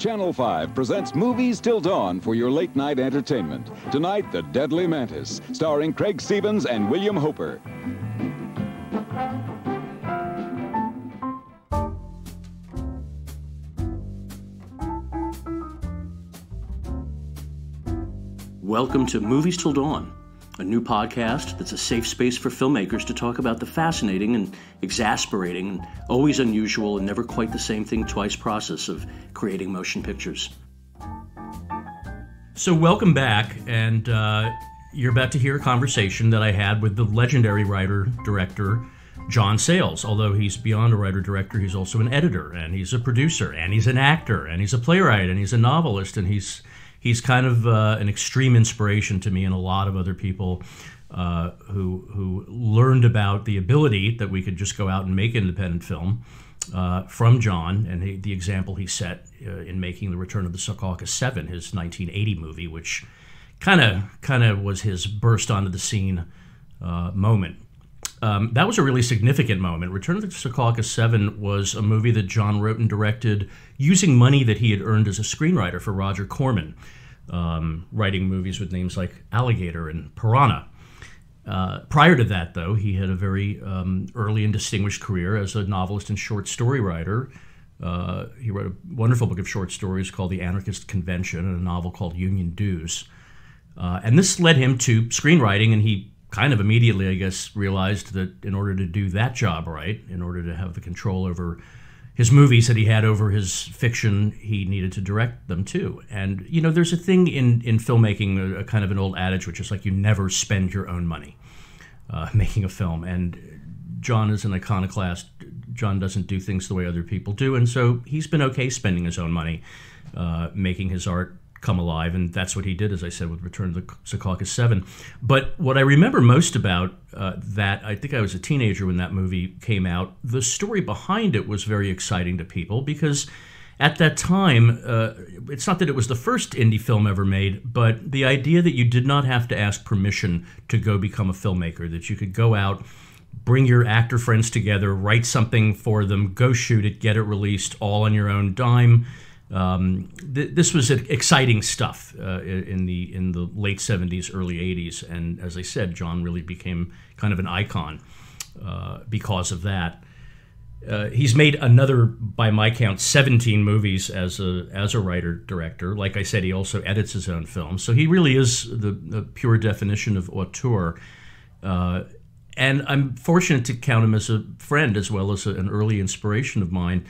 Channel 5 presents Movies Till Dawn for your late-night entertainment. Tonight, The Deadly Mantis, starring Craig Stevens and William Hooper. Welcome to Movies Till Dawn, a new podcast that's a safe space for filmmakers to talk about the fascinating and exasperating and always unusual and never quite the same thing twice process of creating motion pictures. So welcome back, and you're about to hear a conversation that I had with the legendary writer-director John Sayles. Although he's beyond a writer-director, he's also an editor, and he's a producer, and he's an actor, and he's a playwright, and he's a novelist, and he's kind of an extreme inspiration to me and a lot of other people who learned about the ability that we could just go out and make independent film from John and the example he set in making The Return of the Secaucus 7, his 1980 movie, which kind of was his burst onto the scene moment. That was a really significant moment. Return of the Secaucus 7 was a movie that John wrote and directed using money that he had earned as a screenwriter for Roger Corman, writing movies with names like Alligator and Piranha. Prior to that, though, he had a very early and distinguished career as a novelist and short story writer. He wrote a wonderful book of short stories called The Anarchist Convention and a novel called Union Dues. And this led him to screenwriting, and he kind of immediately, I guess, realized that in order to do that job right, in order to have the control over his movies that he had over his fiction, he needed to direct them too. And, you know, there's a thing in filmmaking, a kind of an old adage, which is like you never spend your own money making a film. And John is an iconoclast. John doesn't do things the way other people do. And so he's been okay spending his own money making his art come alive, and that's what he did, as I said, with Return of the Secaucus 7. But what I remember most about that, I think I was a teenager when that movie came out, the story behind it was very exciting to people, because at that time, it's not that it was the first indie film ever made, but the idea that you did not have to ask permission to go become a filmmaker, that you could go out, bring your actor friends together, write something for them, go shoot it, get it released, all on your own dime. This was exciting stuff in the late 70s, early 80s, and as I said, John really became kind of an icon because of that. He's made another, by my count, 17 movies as a writer-director. Like I said, he also edits his own films, so he really is the pure definition of auteur. And I'm fortunate to count him as a friend as well as an early inspiration of mine.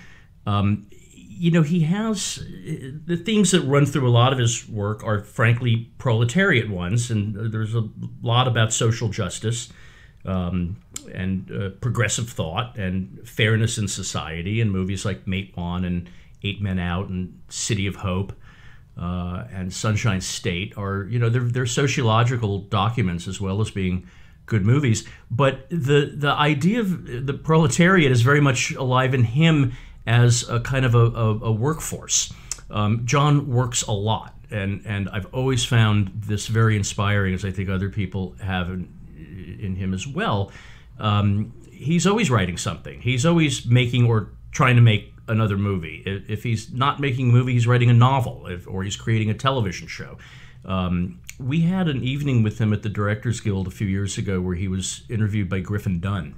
You know, he has the themes that run through a lot of his work are frankly proletariat ones, and there's a lot about social justice and progressive thought and fairness in society, and movies like Mate One and 8 Men Out and City of Hope and Sunshine State are, you know, they're sociological documents as well as being good movies. But the idea of the proletariat is very much alive in him as a kind of a workforce. John works a lot, and I've always found this very inspiring, as I think other people have in him as well. He's always writing something. He's always making or trying to make another movie. If he's not making a movie, he's writing a novel, or he's creating a television show. We had an evening with him at the Directors Guild a few years ago where he was interviewed by Griffin Dunn.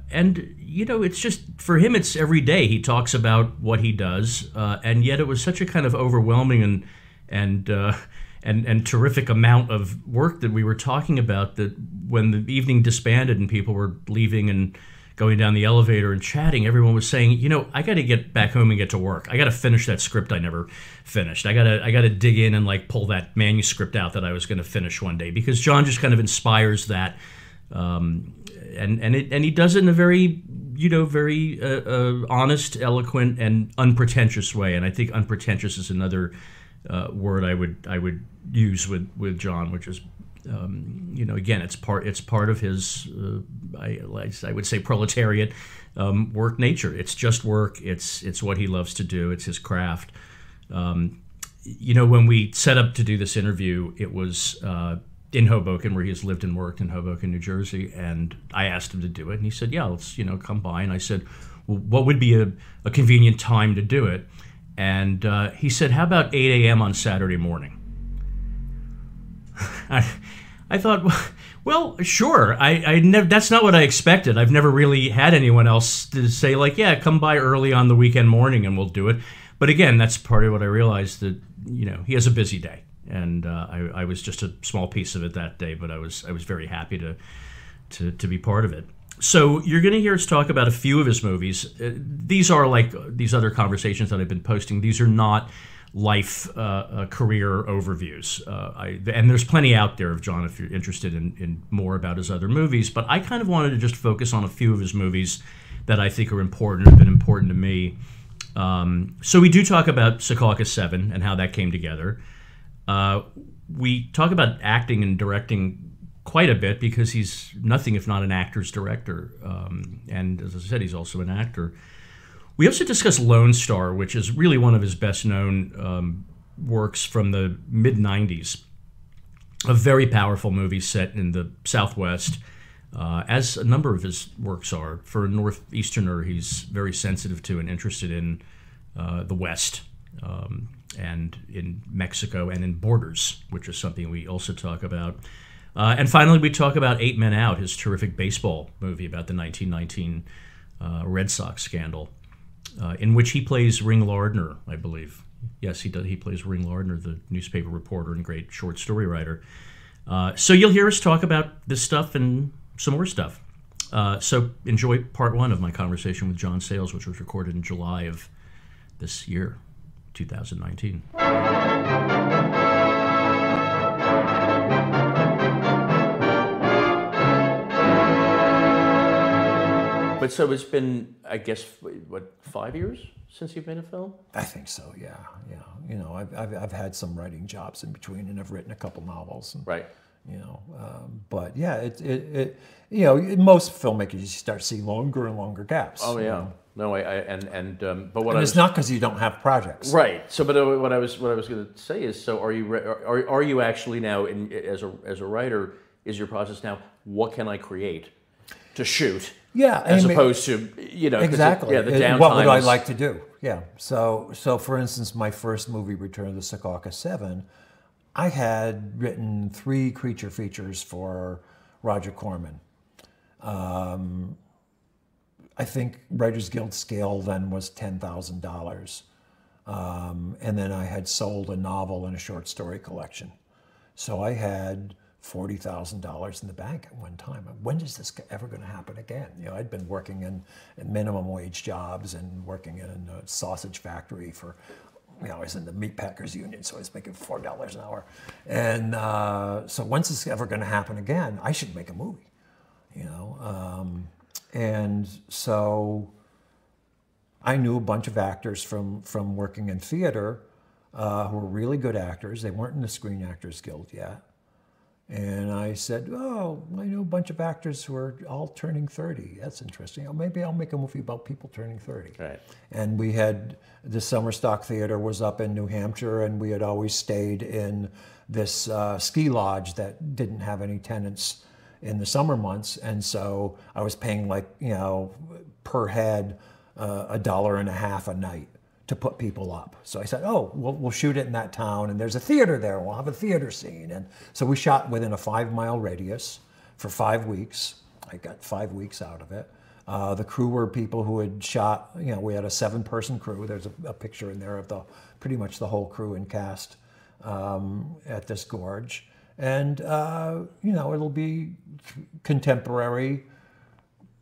And, you know, it's just, for him, it's every day. He talks about what he does, and yet it was such a kind of overwhelming and terrific amount of work that we were talking about that when the evening disbanded and people were leaving and going down the elevator and chatting, everyone was saying, you know, I got to get back home and get to work. I got to finish that script I never finished. I got to dig in and like pull that manuscript out that I was going to finish one day, because John just kind of inspires that. And he does it in a very, you know, very honest, eloquent, and unpretentious way. And I think unpretentious is another word I would use with John, which is, you know, again, it's part of his I would say proletariat work nature. It's just work. It's what he loves to do. It's his craft. You know, when we set up to do this interview, it was in Hoboken, where he has lived and worked in Hoboken, New Jersey, and I asked him to do it, and he said, yeah, let's, you know, come by. And I said, well, what would be a convenient time to do it? And he said, how about 8 a.m. on Saturday morning? I thought, well, sure. I never. That's not what I expected. I've never really had anyone else to say, like, yeah, come by early on the weekend morning and we'll do it. But again, that's part of what I realized, that, you know, he has a busy day. And I was just a small piece of it that day, but I was very happy to be part of it. So you're going to hear us talk about a few of his movies. These are like these other conversations that I've been posting. These are not life career overviews. And there's plenty out there of John if you're interested in more about his other movies. But I kind of wanted to just focus on a few of his movies that I think are important, have been important to me. So we do talk about Secaucus 7 and how that came together. We talk about acting and directing quite a bit because he's nothing if not an actor's director. And as I said, he's also an actor. We also discuss Lone Star, which is really one of his best-known works from the mid-'90s. A very powerful movie set in the Southwest, as a number of his works are. For a Northeasterner, he's very sensitive to and interested in the West, and in Mexico and in Borders, which is something we also talk about. And finally, we talk about 8 Men Out, his terrific baseball movie about the 1919 Red Sox scandal, in which he plays Ring Lardner, I believe. Yes, he does. He plays Ring Lardner, the newspaper reporter and great short story writer. So you'll hear us talk about this stuff and some more stuff. So enjoy part one of my conversation with John Sayles, which was recorded in July of this year, 2019. But so it's been, I guess, what, 5 years since you've made a film? I think so. Yeah. You know, I've had some writing jobs in between, and I've written a couple novels. And, right. You know, but yeah, it you know, most filmmakers, you start seeing longer and longer gaps. Oh yeah. You know? No, but what and it's not because you don't have projects. Right. So, but what I was going to say is, so are you actually now as a writer? Is your process now, what can I create to shoot? Yeah, as opposed to, you know, exactly. The downtime. What would I like to do? Yeah. So for instance, my first movie, Return of the Secaucus 7, I had written 3 creature features for Roger Corman. I think Writers Guild scale then was $10,000. And then I had sold a novel and a short story collection. So I had $40,000 in the bank at one time. When is this ever going to happen again? You know, I'd been working in minimum wage jobs and working in a sausage factory for, you know, I was in the meat packers union, so I was making $4 an hour. And so when's this ever going to happen again? I should make a movie, you know. And so I knew a bunch of actors from working in theater who were really good actors. They weren't in the Screen Actors Guild yet. And I said, oh, I know a bunch of actors who are all turning 30. That's interesting. Oh, maybe I'll make a movie about people turning 30. Right. And we had, the Summer Stock Theater was up in New Hampshire, and we had always stayed in this ski lodge that didn't have any tenants in the summer months. And so I was paying, like, you know, per head $1.50 a night to put people up. So I said, oh, we'll shoot it in that town, and there's a theater there. We'll have a theater scene. And so we shot within a 5-mile radius for 5 weeks. I got 5 weeks out of it. The crew were people who had shot, you know, we had a 7-person crew. There's a picture in there of pretty much the whole crew and cast at this gorge. And, you know, it'll be contemporary,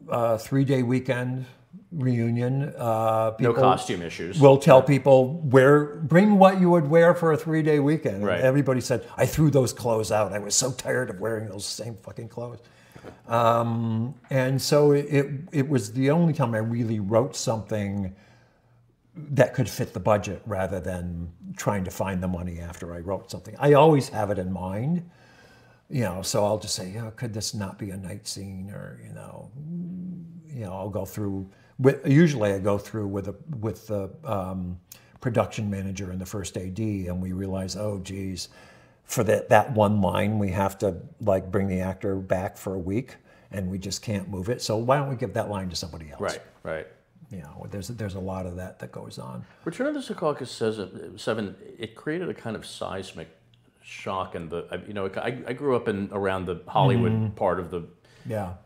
3-day weekend reunion. No costume issues. We'll tell people, bring what you would wear for a 3-day weekend. Right. And everybody said, I threw those clothes out. I was so tired of wearing those same fucking clothes. And so it was the only time I really wrote something that could fit the budget rather than trying to find the money after I wrote something. I always have it in mind, you know, so I'll just say, could this not be a night scene? Or, you know, I'll go through, usually I go through with the production manager and the first AD, and we realize, oh, geez, for that one line, we have to, like, bring the actor back for a week, and we just can't move it. So why don't we give that line to somebody else? Right. You know, there's a lot of that goes on. Return of the Secaucus says seven. It created a kind of seismic shock, and I grew up around the Hollywood part of the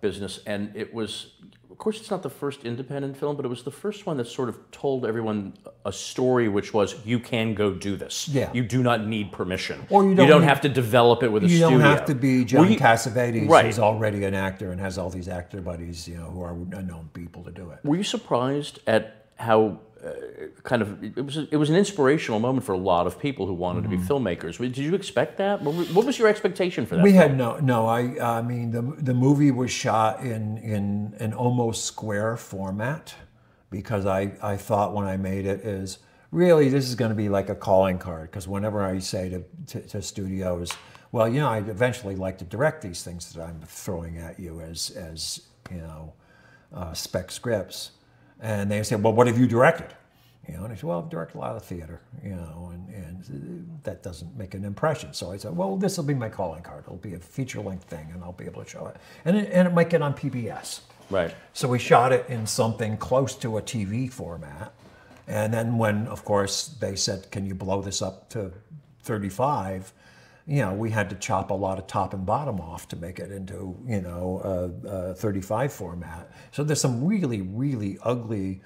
business, and it was. Of course, it's not the first independent film, but it was the first one that sort of told everyone a story, which was, you can go do this. Yeah. You do not need permission. Or you don't have to develop it with a studio. You don't have to be John Cassavetes, right, who's already an actor and has all these actor buddies, you know, who are unknown people to do it. Were you surprised at how it was an inspirational moment for a lot of people who wanted to be filmmakers? Did you expect that? What was your expectation for that? We had no. I mean, the movie was shot in an almost square format, because I thought when I made it is, really, this is going to be like a calling card, because whenever I say to studios, well, you know, I'd eventually like to direct these things that I'm throwing at you as you know, spec scripts. And they say, well, what have you directed? You know, and I said, well, I've directed a lot of theater, you know, and that doesn't make an impression. So I said, well, this will be my calling card. It'll be a feature-length thing, and I'll be able to show it. And it might get on PBS. Right. So we shot it in something close to a TV format. And then when, of course, they said, can you blow this up to 35? You know, we had to chop a lot of top and bottom off to make it into, you know, a 35 format. So there's some really, really ugly,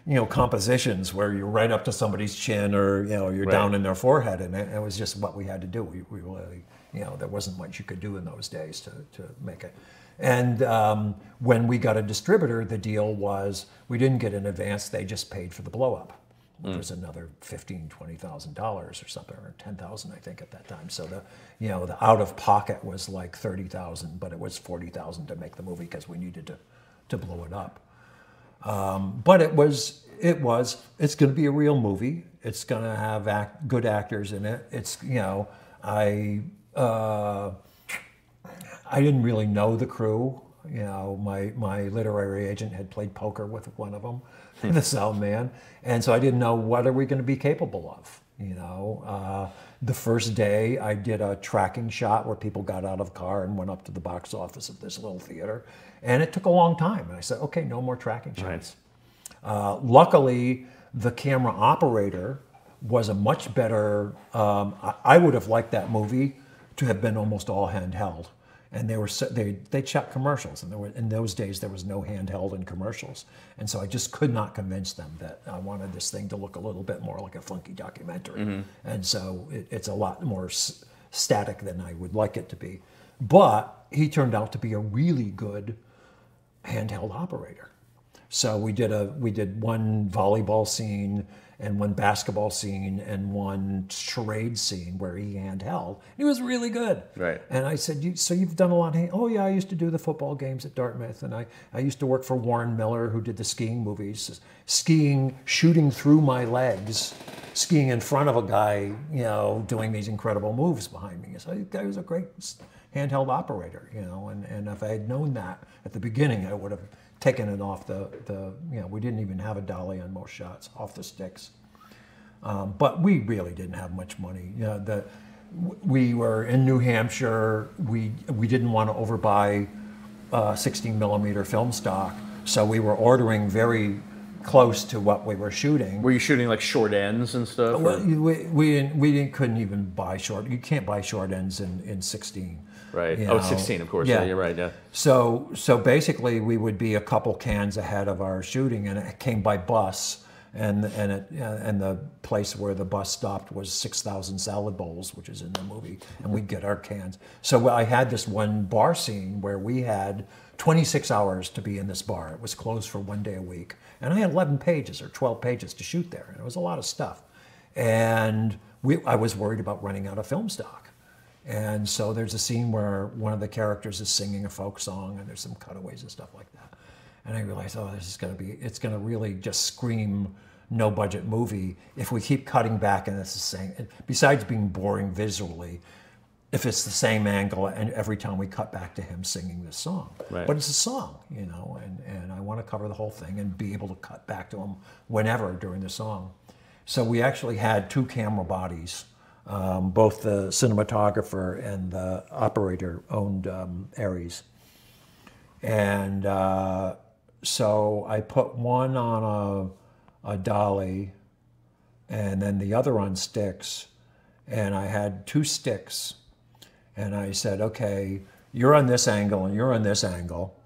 you know, compositions where you're right up to somebody's chin, or, you know, you're down in their forehead, and it was just what we had to do. We really, you know, there wasn't much you could do in those days to make it. And when we got a distributor, the deal was we didn't get an advance; they just paid for the blow up. Which was another $15,000-$20,000 or something, or $10,000, I think, at that time. So the out of pocket was like $30,000, but it was $40,000 to make the movie because we needed to blow it up. But it's going to be a real movie. It's going to have good actors in it. It's, you know, I didn't really know the crew. You know, my literary agent had played poker with one of them, the sound man, and so I didn't know what are we going to be capable of. You know, the first day I did a tracking shot where people got out of the car and went up to the box office of this little theater, and it took a long time. And I said, okay, no more tracking shots. Right. Luckily, the camera operator was a much better. I would have liked that movie to have been almost all handheld. And they shot commercials, and in those days there was no handheld in commercials, and so I just could not convince them that I wanted this thing to look a little bit more like a funky documentary, and so it's a lot more static than I would like it to be. But he turned out to be a really good handheld operator. So we did one volleyball scene and one basketball scene and one charade scene where he handheld. He was really good. Right. And I said, so you've done a lot of oh yeah, I used to do the football games at Dartmouth, and I used to work for Warren Miller, who did the skiing movies. Skiing, shooting through my legs, skiing in front of a guy, you know, doing these incredible moves behind me. So he was a great handheld operator, you know, and if I had known that at the beginning, I would have taken it off you know, we didn't even have a dolly on most shots, off the sticks. But we really didn't have much money. You know, we were in New Hampshire. We didn't want to overbuy 16 millimeter film stock, so we were ordering very close to what we were shooting. Were you shooting like short ends and stuff? Well, couldn't even buy short. You can't buy short ends in 16. Right. You know? Oh, 16, of course. Yeah. Yeah, you're right. Yeah. So basically, we would be a couple cans ahead of our shooting, and it came by bus. And the place where the bus stopped was 6,000 salad bowls, which is in the movie, and we'd get our cans. So I had this one bar scene where we had 26 hours to be in this bar. It was closed for one day a week, and I had 11 pages or 12 pages to shoot there, and it was a lot of stuff. And I was worried about running out of film stock. And so there's a scene where one of the characters is singing a folk song, and there's some cutaways and stuff like that. And I realized, it's going to really just scream no budget movie if we keep cutting back and it's the same. Besides being boring visually, if it's the same angle and every time we cut back to him singing this song. Right. But it's a song, you know, and I want to cover the whole thing and be able to cut back to him whenever during the song. So we actually had two camera bodies. Both the cinematographer and the operator owned Aries. And so I put one on a dolly and then the other on sticks. And I had 2 sticks. And I said, okay, you're on this angle and you're on this angle.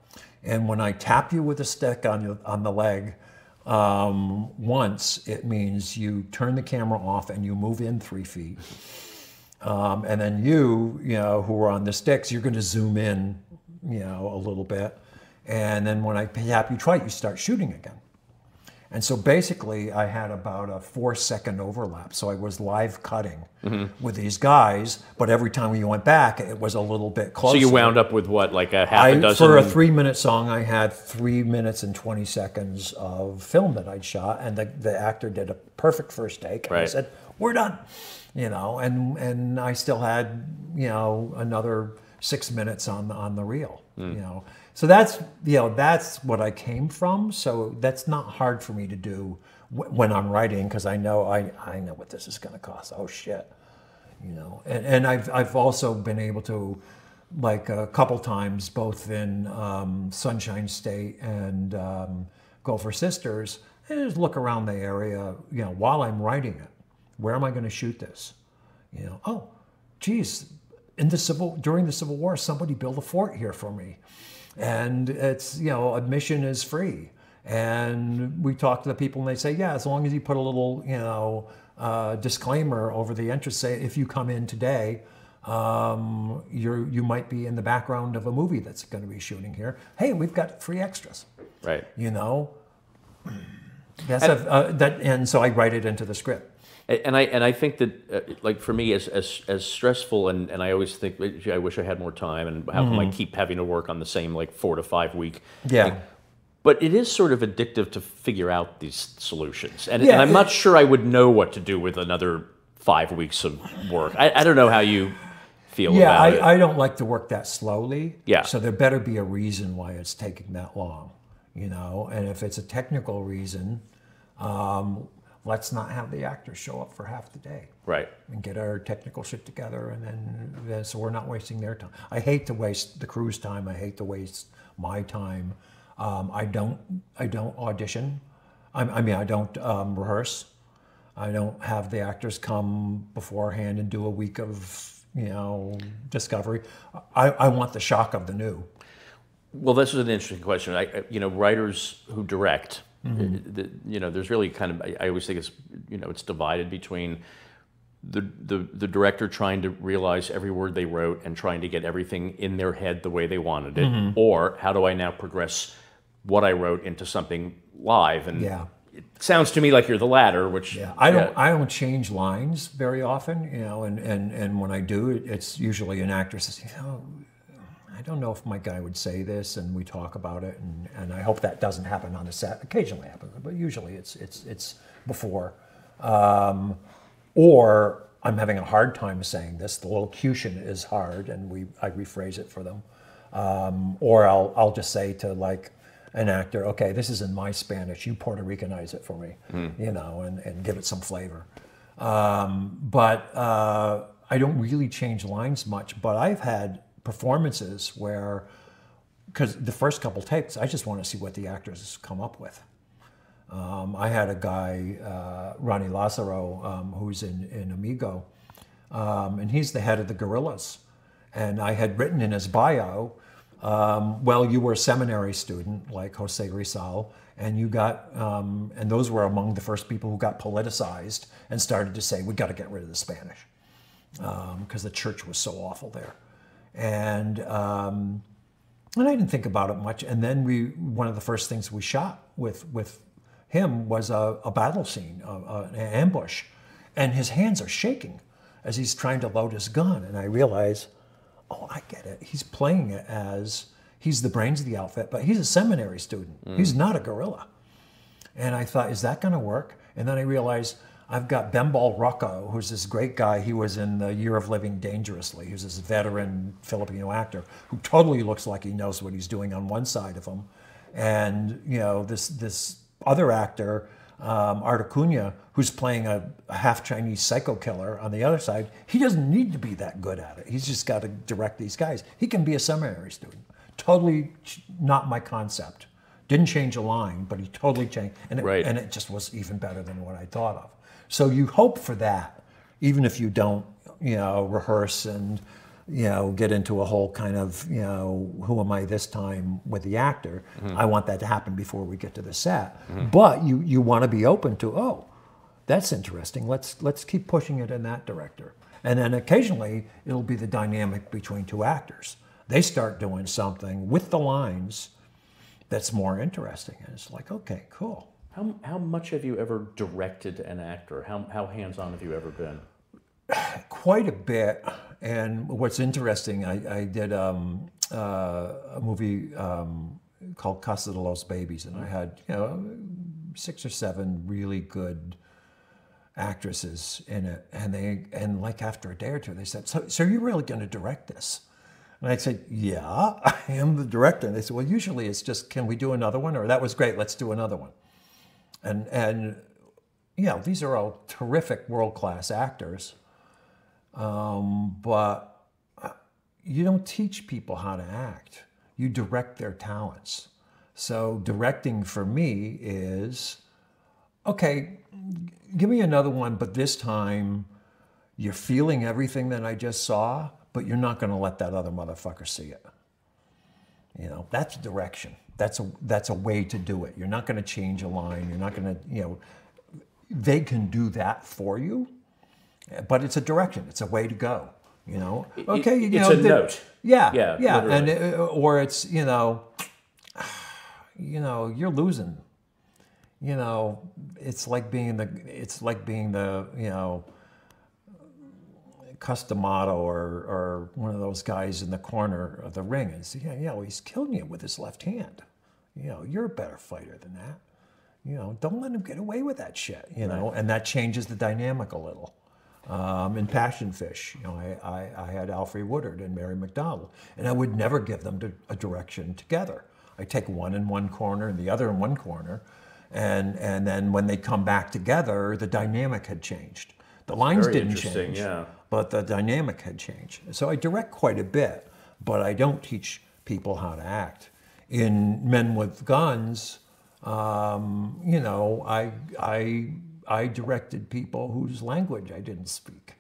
And when I tap you with a stick on the leg once, it means you turn the camera off and you move in 3 feet. And then you know, who are on the sticks, you're going to zoom in, you know, a little bit. And then when I tap you twice, you start shooting again. And so basically, I had about a 4-second overlap. So I was live cutting with these guys, but every time we went back, it was a little bit closer. So you wound up with what, like a half a dozen? For a 3-minute song, I had 3 minutes and 20 seconds of film that I'd shot, and the actor did a perfect first take. And I said, "We're done," you know, and I still had, you know, another 6 minutes on the reel, you know. So that's, you know, that's what I came from. So that's not hard for me to do when I'm writing, because I know what this is going to cost. Oh shit, you know. And I've also been able to, like a couple times, both in Sunshine State and Gopher Sisters, and just look around the area, you know, while I'm writing it. Where am I going to shoot this? You know, oh, geez, during the Civil War, somebody built a fort here for me. And it's, you know, admission is free. And we talk to the people and they say, yeah, as long as you put a little, you know, disclaimer over the entrance, say, if you come in today, you might be in the background of a movie that's going to be shooting here. Hey, we've got free extras. Right. You know, and so I write it into the script. And I think that, like, for me, as stressful, and I always think, gee, I wish I had more time, and how come I keep having to work on the same, like, 4 to 5 week thing. But it is sort of addictive to figure out these solutions. And I'm not sure I would know what to do with another 5 weeks of work. I don't know how you feel about it. I don't like to work that slowly. Yeah. So there better be a reason why it's taking that long, you know? And if it's a technical reason, let's not have the actors show up for half the day. Right. And get our technical shit together, and then so we're not wasting their time. I hate to waste the crew's time. I hate to waste my time. I don't audition. I don't rehearse. I don't have the actors come beforehand and do a week of, you know, discovery. I want the shock of the new. Well, this is an interesting question. You know, writers who direct, you know, there's really kind of, I always think it's, you know, it's divided between the director trying to realize every word they wrote and trying to get everything in their head the way they wanted it, or how do I now progress what I wrote into something live? And it sounds to me like you're the latter, which I don't change lines very often, you know, and when I do, it's usually an actor says, you know, I don't know if my guy would say this, and we talk about it, and I hope that doesn't happen on the set. Occasionally happens, but usually it's before. Or I'm having a hard time saying this. The locution is hard, and I rephrase it for them. Or I'll just say to, like, an actor, okay, this is in my Spanish. You Puerto Ricanize it for me, you know, and give it some flavor. But I don't really change lines much. But I've had performances where, because the first couple takes, I just want to see what the actors come up with. I had a guy, Ronnie Lazaro, who's in Amigo, and he's the head of the Gorillas. And I had written in his bio, well, you were a seminary student like Jose Rizal, and you got, and those were among the first people who got politicized and started to say, we got to get rid of the Spanish, because the church was so awful there. And I didn't think about it much. And then one of the first things we shot with him was a battle scene, an ambush, and his hands are shaking as he's trying to load his gun. And I realize, oh, I get it. He's playing it as he's the brains of the outfit, but he's a seminary student. He's not a guerrilla. And I thought, is that going to work? And then I realized I've got Bembal Rocco, who's this great guy. He was in The Year of Living Dangerously. He was this veteran Filipino actor who totally looks like he knows what he's doing on one side of him. And, you know, this other actor, Art Acuna, who's playing a half Chinese psycho killer on the other side, he doesn't need to be that good at it. He's just got to direct these guys. He can be a seminary student. Totally not my concept Didn't change a line, but he totally changed. And and it just was even better than what I thought of. So you hope for that, even if you don't, rehearse and, get into a whole kind of, who am I this time with the actor? I want that to happen before we get to the set. But you want to be open to, oh, that's interesting. Let's keep pushing it in that direction. And then occasionally it'll be the dynamic between two actors. They start doing something with the lines that's more interesting. And it's like, okay, cool. How much have you ever directed an actor? How hands-on have you ever been? Quite a bit. And what's interesting, I did a movie called Casa de los Babies, and I had 6 or 7 really good actresses in it, and like after a day or two they said, so you're really going to direct this? And I said, yeah, I am the director. And they said, well, usually it's just, can we do another one? Or that was great, let's do another one. And these are all terrific world-class actors, but you don't teach people how to act. You direct their talents. So directing for me is, okay, give me another one, but this time you're feeling everything that I just saw, but you're not going to let that other motherfucker see it. That's direction. That's a way to do it. You're not going to change a line. You're not going to, they can do that for you, but it's a direction. It's a way to go. Okay, it's a note. Yeah. And or it's you're losing. It's like being the Customato or one of those guys in the corner of the ring, and say, well, he's killing you with his left hand. You're a better fighter than that. Don't let him get away with that shit. And that changes the dynamic a little. In Passion Fish, I had Alfred Woodard and Mary McDonald, and I would never give them a direction together. I take one in one corner and the other in one corner, and then when they come back together, the dynamic had changed. The lines didn't change, but the dynamic had changed. So I direct quite a bit, but I don't teach people how to act. In Men with Guns, I directed people whose language I didn't speak.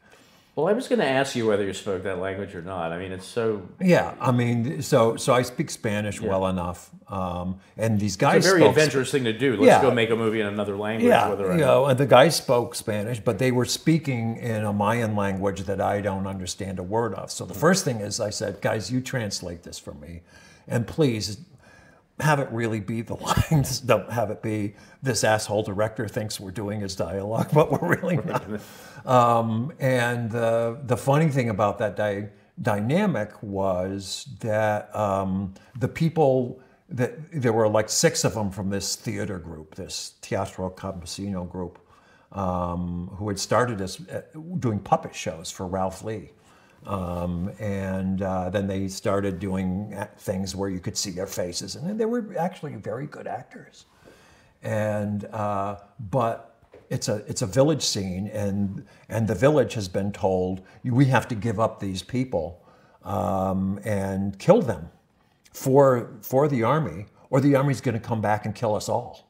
Well, I was going to ask you whether you spoke that language or not. I mean, it's so... Yeah, I mean, so I speak Spanish well enough, and these guys It's a very adventurous thing to do. Let's go make a movie in another language. And the guys spoke Spanish, but they were speaking in a Mayan language that I don't understand a word of. So the first thing is I said, guys, you translate this for me, and please have it really be the lines. Don't have it be this asshole director thinks we're doing his dialogue, but we're really not. And the funny thing about that dynamic was that the people, there were like 6 of them from this theater group, this Teatro Campesino group, who had started as doing puppet shows for Ralph Lee. And then they started doing things where you could see their faces, and they were actually very good actors. And but it's a village scene, and the village has been told we have to give up these people and kill them for the army, or the army's going to come back and kill us all.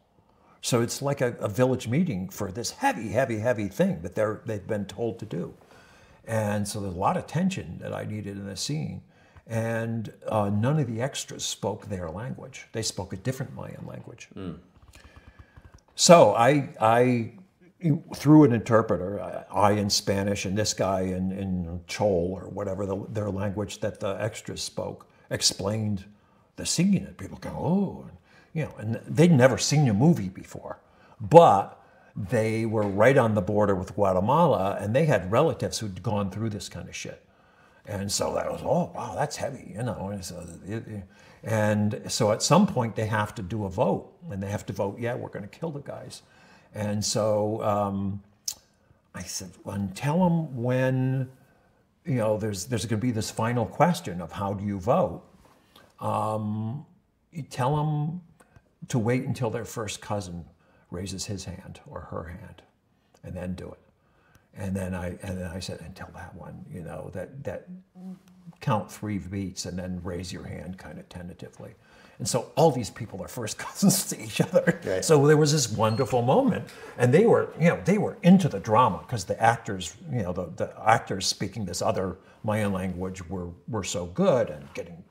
So it's like a village meeting for this heavy thing that they've been told to do. And so there's a lot of tension that I needed in the scene. And none of the extras spoke their language. They spoke a different Mayan language. So I through an interpreter, I in Spanish and this guy in Chol or whatever their language that the extras spoke, explained the scene. And people go, oh, and they'd never seen a movie before. But they were right on the border with Guatemala, and they had relatives who'd gone through this kind of shit. And so that was, oh, wow, that's heavy, And so at some point they have to do a vote, and they have to vote, yeah, we're going to kill the guys. And so I said, well, tell them when, there's going to be this final question of how do you vote. You tell them to wait until their first cousin raises his hand or her hand, and then do it. And then I said, until that one, that count 3 beats and then raise your hand kind of tentatively. And so all these people are first cousins to each other. Right. So there was this wonderful moment, and they were into the drama because the actors, the actors speaking this other Mayan language were so good and getting,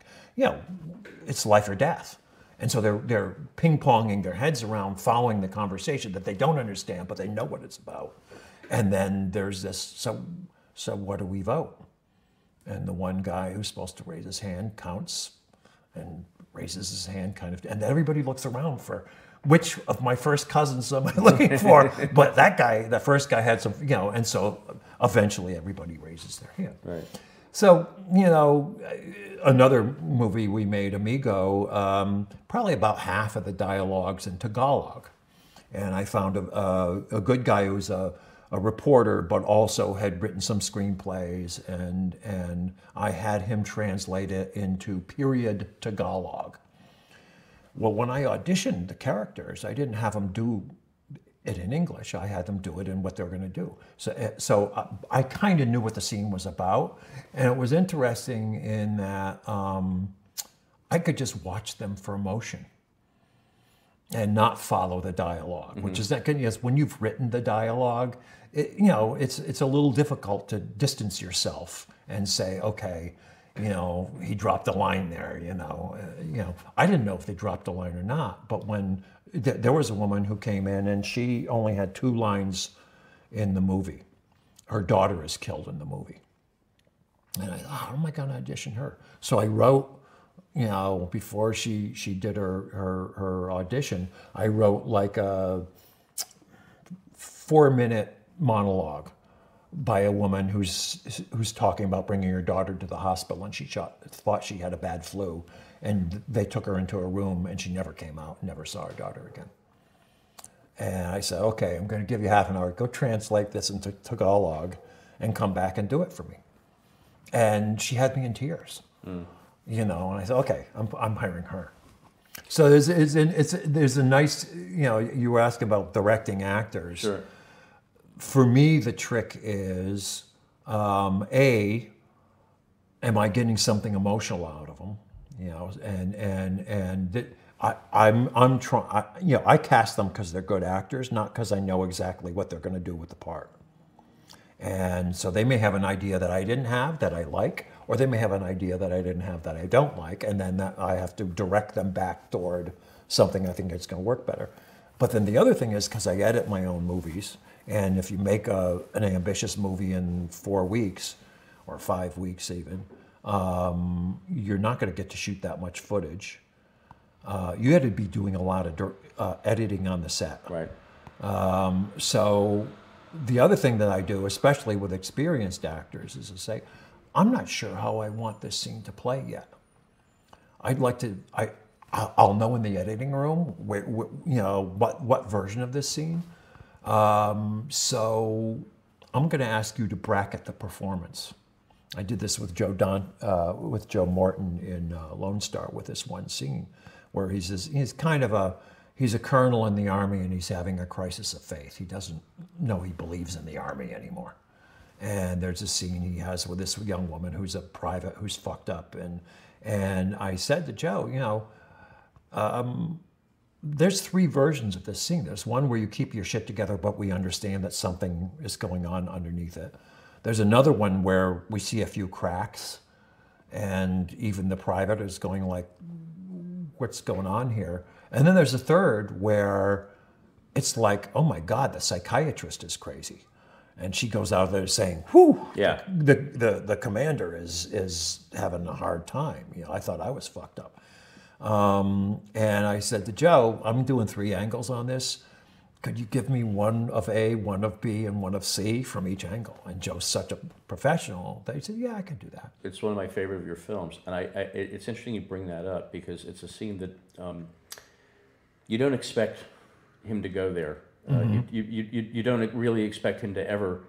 it's life or death. And so they're ping-ponging their heads around, following the conversation that they don't understand, but they know what it's about. And then there's this, so what do we vote? And the one guy who's supposed to raise his hand counts and raises his hand and everybody looks around for which of my first cousins am I looking for? But the first guy had some, and so eventually everybody raises their hand. Right. So, another movie we made, Amigo, probably about half of the dialogue's in Tagalog. And I found a good guy who's a reporter, but also had written some screenplays, and I had him translate it into period Tagalog. Well, when I auditioned the characters, I didn't have them do it in English. I had them do it in what they were going to do. So I kind of knew what the scene was about, and it was interesting in that I could just watch them for emotion and not follow the dialogue, which is that, yes, when you've written the dialogue, it's a little difficult to distance yourself and say, okay, he dropped a line there, I didn't know if they dropped a line or not, but when there was a woman who came in and she only had 2 lines in the movie. Her daughter is killed in the movie. And I thought, how am I going to audition her? So I wrote, before she did her audition, I wrote like a 4-minute monologue by a woman who's talking about bringing her daughter to the hospital, and she thought she had a bad flu, and they took her into a room, and she never came out, never saw her daughter again. And I said, okay, I'm going to give you half an hour. Go translate this into Tagalog and come back and do it for me. And she had me in tears, and I said, okay, I'm hiring her. So there's a nice, you were asking about directing actors. Sure. For me, the trick is, am I getting something emotional out of them? I'm trying. I cast them because they're good actors, not because I know exactly what they're going to do with the part. And so they may have an idea that I didn't have that I like, or they may have an idea that I didn't have that I don't like, and then I have to direct them back toward something I think that's going to work better. But then the other thing is, because I edit my own movies, and if you make an ambitious movie in 4 weeks, or 5 weeks even, you're not going to get to shoot that much footage. You had to be doing a lot of editing on the set. Right. So the other thing that I do, especially with experienced actors, is to say, I'm not sure how I want this scene to play yet. I'd like to, I'll know in the editing room, what version of this scene. So I'm going to ask you to bracket the performance. I did this with Joe Morton in Lone Star with this one scene where he's a colonel in the army and he's having a crisis of faith. He doesn't know he believes in the army anymore. And there's a scene he has with this young woman who's a private who's fucked up. And I said to Joe, there's 3 versions of this scene. There's one where you keep your shit together, but we understand that something is going on underneath it. There's another one where we see a few cracks, and even the private is going like, what's going on here? And then there's a third where it's like, oh my God, the psychiatrist is crazy. And she goes out there saying, whew, yeah. the commander is having a hard time. I thought I was fucked up. And I said to Joe, I'm doing 3 angles on this. Could you give me one of A, one of B, and one of C from each angle? And Joe's such a professional. They said, yeah, I can do that. It's one of my favorite of your films. And it's interesting you bring that up because it's a scene that you don't expect him to go there. You don't really expect him to ever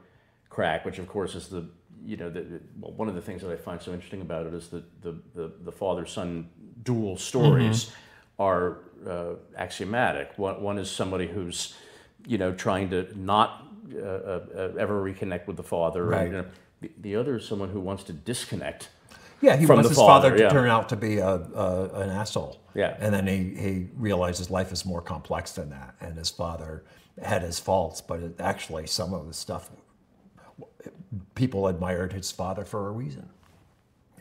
crack, which of course is one of the things that I find so interesting about it is that the father-son dual stories are axiomatic. One is somebody who's trying to not ever reconnect with the father. Right. And, the other is someone who wants to disconnect Yeah, he from wants the his father father, to yeah. turn out to be an asshole. Yeah. And then he realizes life is more complex than that, and his father had his faults, but actually some of the stuff, people admired his father for a reason.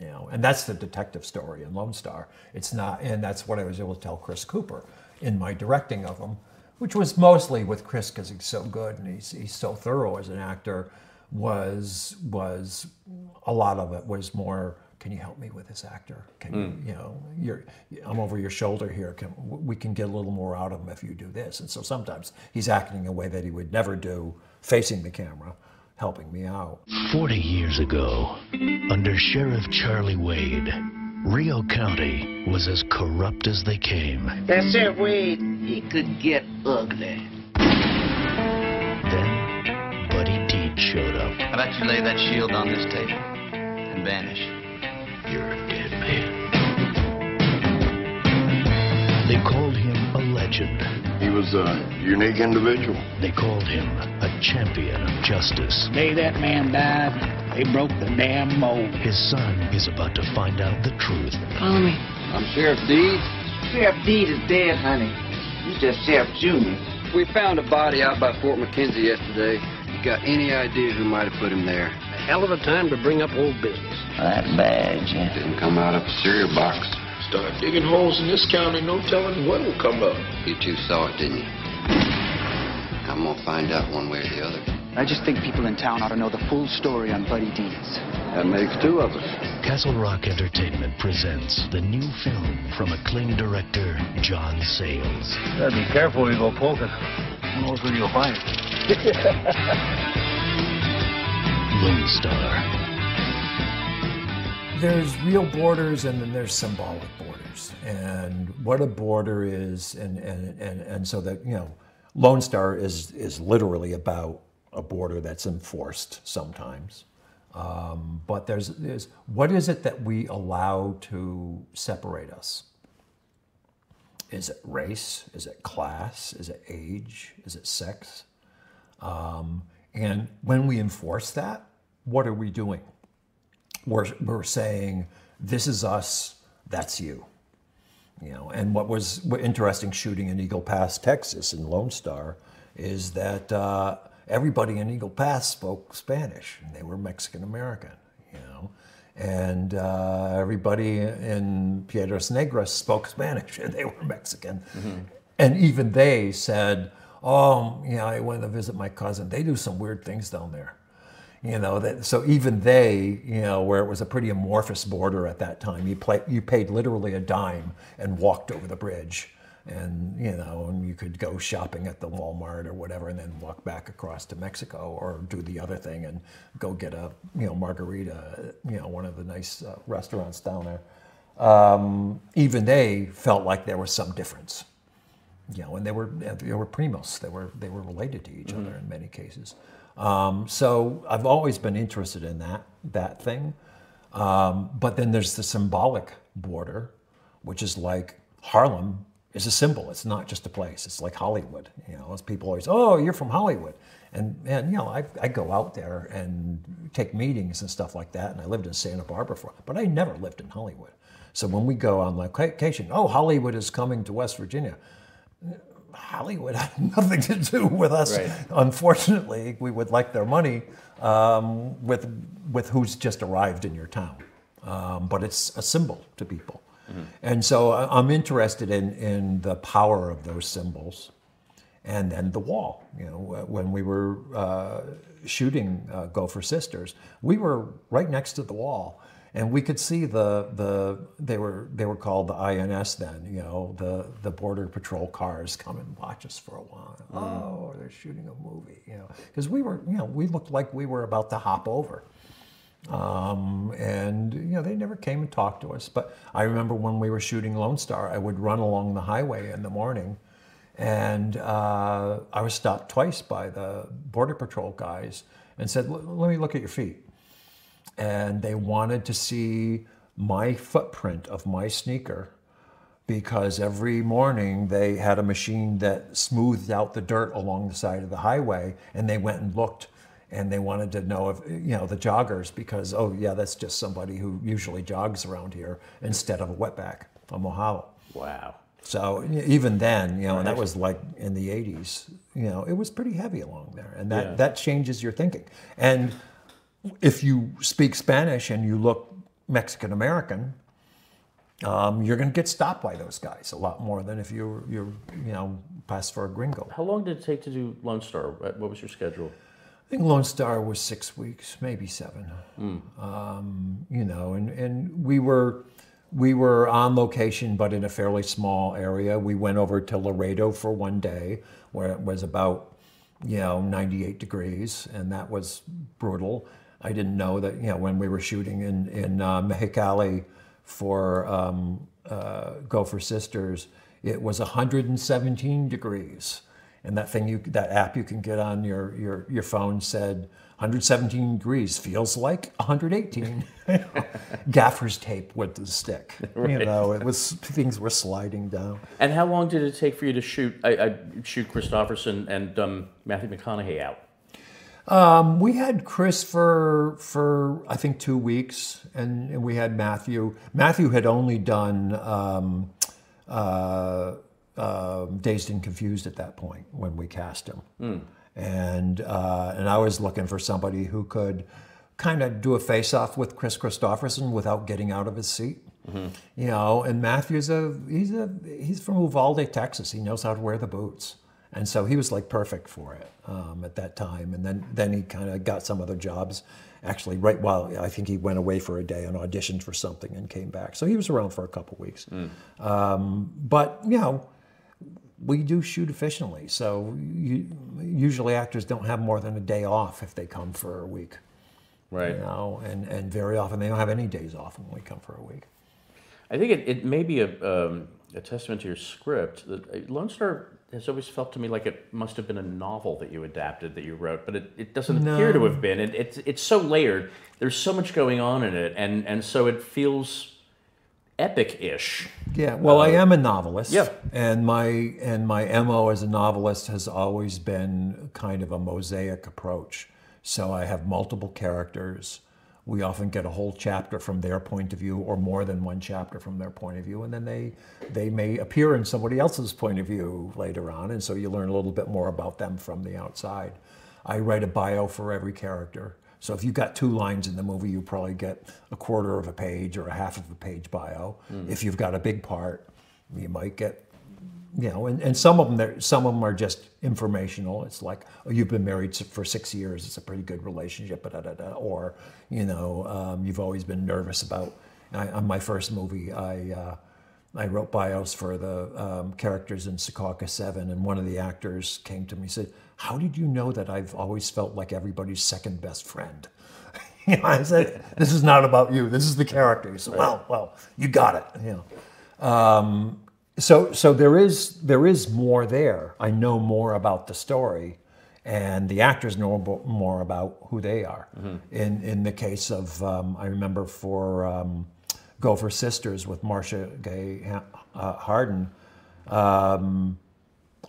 You know, and that's the detective story in Lone Star. It's not, and that's what I was able to tell Chris Cooper in my directing of him, which was mostly with Chris because he's so good and he's so thorough as an actor. Was a lot of it was more, can you help me with this actor? Can you know, I'm over your shoulder here. We can get a little more out of him if you do this. And so sometimes he's acting in a way that he would never do facing the camera, helping me out. 40 years ago, under Sheriff Charlie Wade, Rio County was as corrupt as they came. That Sheriff Wade, he could get ugly. Then, Buddy Deed showed up. How about you lay that shield on this table and vanish? You're a dead man. They called him a legend. He was a unique individual. They called him a champion of justice. The day that man died, they broke the damn mold. His son is about to find out the truth. Follow me. I'm Sheriff Deed. Sheriff Deed is dead, honey. He's just Sheriff Junior. We found a body out by Fort McKenzie yesterday. You got any idea who might have put him there? A hell of a time to bring up old business. That badge. Didn't come out of a cereal box. Start digging holes in this county, no telling what will come up. You two saw it, didn't you? I'm gonna find out one way or the other. I just think people in town ought to know the full story on Buddy Deeds. That makes two of us. Castle Rock Entertainment presents the new film from acclaimed director John Sayles. Gotta be careful when you go poking. Who knows where you'll find it. Lone Star. There's real borders and then there's symbolic borders. And what a border is, and so that, you know, Lone Star is literally about a border that's enforced sometimes. But there's what is it that we allow to separate us? Is it race? Is it class? Is it age? Is it sex? And when we enforce that, what are we doing? We're saying, this is us, that's you. You know, and what was interesting shooting in Eagle Pass, Texas, in Lone Star, is that everybody in Eagle Pass spoke Spanish, and they were Mexican American, you know. And everybody in Piedras Negras spoke Spanish, and they were Mexican. Mm-hmm. And even they said, oh, you know, I went to visit my cousin. They do some weird things down there. You know, so even they, you know, where it was a pretty amorphous border at that time, you paid literally a dime and walked over the bridge, and you know, and you could go shopping at the Walmart or whatever, and then walk back across to Mexico, or do the other thing and go get a, you know, margarita, you know, one of the nice restaurants down there. Even they felt like there was some difference, you know, and they were primos, they were related to each other in many cases. So I've always been interested in that thing. But then there's the symbolic border, which is like Harlem is a symbol. It's not just a place. It's like Hollywood. You know, as people always, oh, you're from Hollywood. And you know, I go out there and take meetings and stuff like that. And I lived in Santa Barbara but I never lived in Hollywood. So when we go on location, oh, Hollywood is coming to West Virginia. Hollywood had nothing to do with us. Right. Unfortunately, we would like their money with who's just arrived in your town. But it's a symbol to people. Mm-hmm. And so I'm interested in the power of those symbols. And then the wall. You know, when we were shooting Go for Sisters, we were right next to the wall. And we could see they were called the INS then, you know, the Border Patrol cars come and watch us for a while. Oh, they're shooting a movie, you know, because we were, you know, we looked like we were about to hop over. And, you know, they never came and talked to us. But I remember when we were shooting Lone Star, I would run along the highway in the morning, and I was stopped twice by the Border Patrol guys and said, let me look at your feet. And they wanted to see my footprint of my sneaker, because every morning they had a machine that smoothed out the dirt along the side of the highway, and they went and looked. and they wanted to know if, the joggers, because, oh yeah, that's just somebody who usually jogs around here instead of a wetback, a mojave. Wow. So even then, and that was like in the 80s, it was pretty heavy along there, and that changes your thinking. And if you speak Spanish and you look Mexican American, you're going to get stopped by those guys a lot more than if you're passed for a gringo. How long did it take to do Lone Star? What was your schedule? I think Lone Star was 6 weeks, maybe 7. And we were on location, but in a fairly small area. We went over to Laredo for one day, where it was about 98 degrees, and that was brutal. I didn't know that when we were shooting in Mexicali for Gopher Sisters, it was 117 degrees. And that app you can get on your phone said 117 degrees feels like 118. Gaffer's tape with the stick. Right. Things were sliding down. And how long did it take for you to shoot Christopherson and Matthew McConaughey out? We had Chris for I think 2 weeks, and we had Matthew. Matthew had only done Dazed and Confused at that point when we cast him. And I was looking for somebody who could kind of do a face-off with Chris Christopherson without getting out of his seat. And Matthew's he's from Uvalde, Texas. He knows how to wear the boots. And so he was like perfect for it at that time. And then he kind of got some other jobs, actually, right while I think he went away for a day and auditioned for something and came back. So he was around for a couple weeks. But, we do shoot efficiently. So usually actors don't have more than a day off if they come for a week. Right. And very often they don't have any days off when we come for a week. I think it may be a testament to your script that Lone Star has always felt to me like it must have been a novel that you adapted, that you wrote, but it doesn't appear to have been. It's so layered. There's so much going on in it, and so it feels epic-ish. Yeah, well, I am a novelist. Yeah. And my MO as a novelist has always been kind of a mosaic approach. So I have multiple characters. We often get a whole chapter from their point of view, or more than one chapter from their point of view, and then they may appear in somebody else's point of view later on, and so you learn a little bit more about them from the outside. I write a bio for every character. So if you've got 2 lines in the movie, you probably get a quarter of a page or a half of a page bio. If you've got a big part, you might get, and some of them are just informational. It's like, oh, you've been married for 6 years. It's a pretty good relationship, or you've always been nervous about. On my first movie, I wrote bios for the characters in Secaucus 7, and one of the actors came to me and said, "How did you know that I've always felt like everybody's second best friend?" I said, "This is not about you. This is the character." He said, "Well, you got it." So there is more there. I know more about the story, and the actors know more about who they are. In the case of, I remember for Gopher Sisters with Marcia Gay Harden,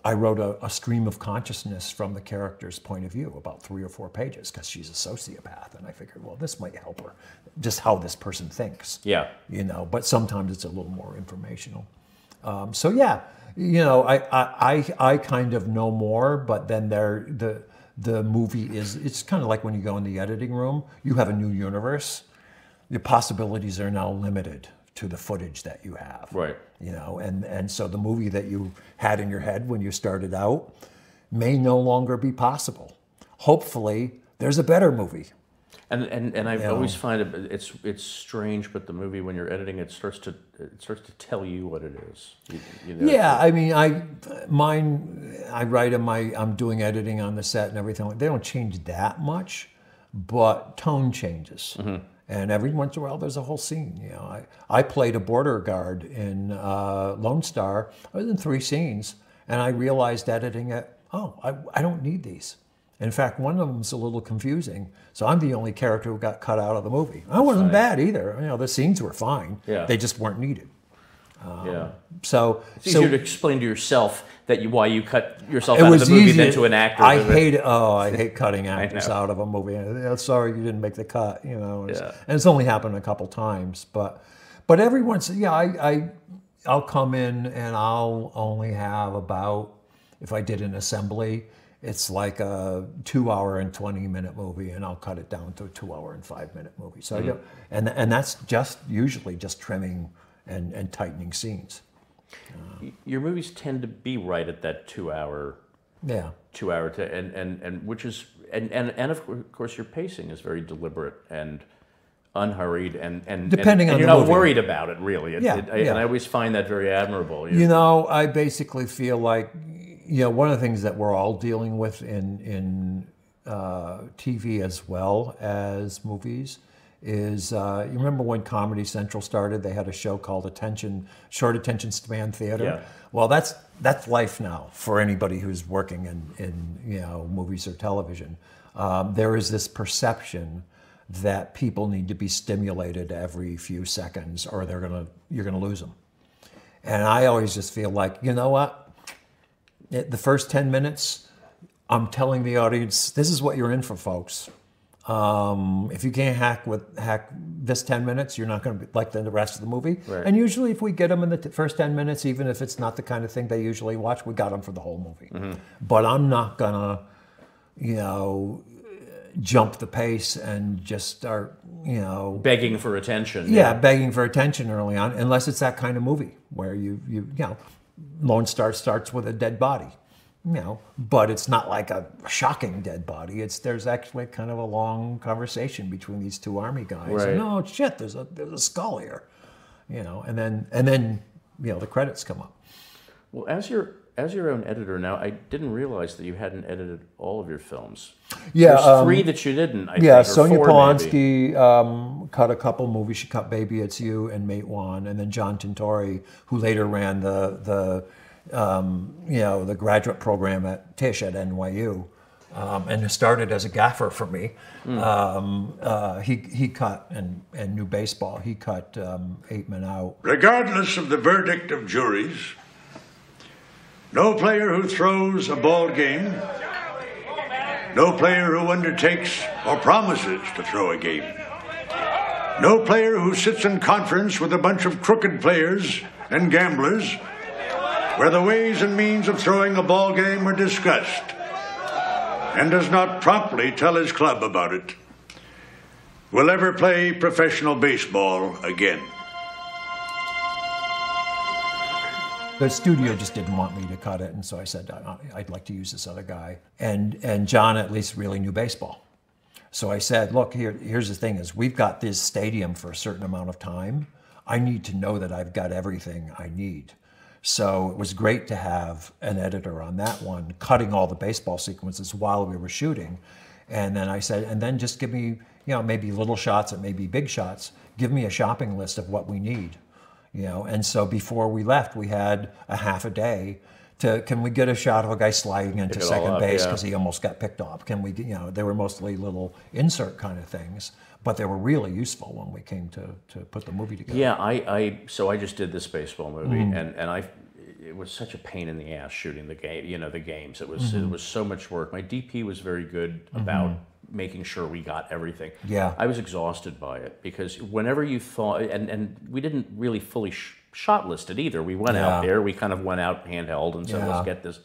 I wrote a stream of consciousness from the character's point of view, about 3 or 4 pages, because she's a sociopath, and I figured, well, this might help her, just how this person thinks. Yeah. But sometimes it's a little more informational. So yeah, I kind of know more, but then the movie it's kind of like when you go in the editing room, you have a new universe. The possibilities are now limited to the footage that you have. Right. And so the movie that you had in your head when you started out may no longer be possible. Hopefully, there's a better movie. And I always find it's strange, but the movie, when you're editing, it starts to tell you what it is. Yeah, I mean, I write them. I'm doing editing on the set and everything. They don't change that much, but tone changes. And every once in a while, there's a whole scene. I played a border guard in Lone Star. I was in 3 scenes, and I realized editing it. Oh, I don't need these. In fact, one of them's a little confusing. So I'm the only character who got cut out of the movie. I wasn't bad either. The scenes were fine. Yeah. They just weren't needed. So it's easier to explain to yourself why you cut yourself out of the movie than to an actor. I hate cutting actors out of a movie. Sorry, you didn't make the cut. And it's only happened a couple times, but every once, I'll come in and I'll only have about, if I did an assembly, it's like a 2 hour and 20-minute movie, and I'll cut it down to a 2 hour and 5-minute movie. So and that's usually just trimming and tightening scenes. Your movies tend to be right at that 2 hour. Yeah. 2 hour and which is and of course your pacing is very deliberate and unhurried and depending on you're the not movie. Worried about it really. And I always find that very admirable. I basically feel like one of the things that we're all dealing with in TV as well as movies is you remember when Comedy Central started, they had a show called Short Attention Span Theater. Yeah. Well, that's life now for anybody who's working in movies or television. There is this perception that people need to be stimulated every few seconds, or you're gonna lose them. And I always just feel like, you know what? The first 10 minutes, I'm telling the audience, this is what you're in for, folks. If you can't hack this 10 minutes, you're not going to like the rest of the movie. Right. And usually if we get them in the first 10 minutes, even if it's not the kind of thing they usually watch, we got them for the whole movie. Mm-hmm. But I'm not going to, jump the pace and just start, begging for attention. Yeah, begging for attention early on, unless it's that kind of movie where you Lone Star starts with a dead body. But it's not like a shocking dead body. There's actually kind of a long conversation between these two army guys. Right. And, oh shit, there's a skull here, and then the credits come up. Well, as your own editor now, I didn't realize that you hadn't edited all of your films. Yeah, there's 3 that you didn't. I think, or Sonia 4 Polanski cut a couple movies. She cut Baby It's You and Mate One, and then John Tintori, who later ran the graduate program at Tisch at NYU, and started as a gaffer for me. He cut and knew baseball. He cut 8 Men Out. Regardless of the verdict of juries, no player who throws a ball game, no player who undertakes or promises to throw a game, no player who sits in conference with a bunch of crooked players and gamblers where the ways and means of throwing a ball game are discussed, and does not promptly tell his club about it, will ever play professional baseball again. The studio just didn't want me to cut it, and so I said, I'd like to use this other guy. And John at least really knew baseball. So I said, look, here's the thing is, we've got this stadium for a certain amount of time. I need to know that I've got everything I need. So it was great to have an editor on that one, cutting all the baseball sequences while we were shooting. And then I said, and then just give me, maybe little shots and maybe big shots. Give me a shopping list of what we need. And so before we left, we had a half a day can we get a shot of a guy sliding into second base because he almost got picked off? Can we, they were mostly little insert kind of things, but they were really useful when we came to put the movie together. Yeah, so I just did this baseball movie, and it was such a pain in the ass shooting the game, the games. It was so much work. My DP was very good about making sure we got everything. Yeah. I was exhausted by it because whenever you thought, and we didn't really fully shot list it either. We went out there, we kind of went out handheld and said, let's get this.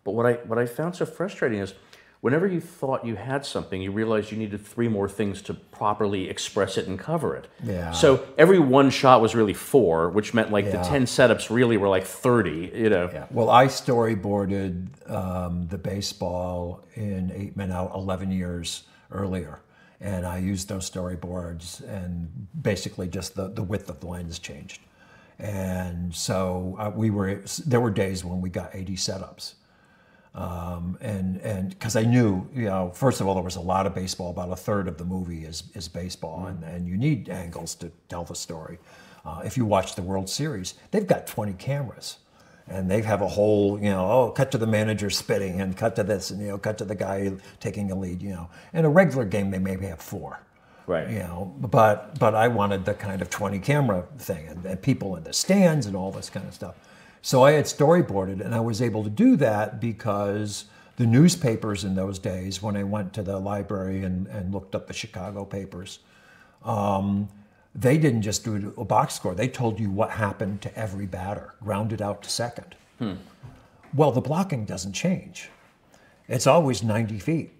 But what I found so frustrating is whenever you thought you had something, you realized you needed 3 more things to properly express it and cover it. Yeah. So every one shot was really 4, which meant like the 10 setups really were like 30, Yeah. Well, I storyboarded the baseball in 8 Men Out 11 years earlier. And I used those storyboards and basically just the width of the lens changed. And so there were days when we got 80 setups. And because I knew, first of all, there was a lot of baseball. About a third of the movie is baseball, and you need angles to tell the story. If you watch the World Series, they've got 20 cameras, and they have a whole, cut to the manager spitting, and cut to this, and cut to the guy taking a lead, In a regular game, they maybe have 4. Right. You know, but I wanted the kind of 20 camera thing and people in the stands and all this kind of stuff. So I had storyboarded, and I was able to do that because the newspapers in those days, when I went to the library and looked up the Chicago papers, they didn't just do a box score. They told you what happened to every batter, grounded out to second. Well, the blocking doesn't change. It's always 90 feet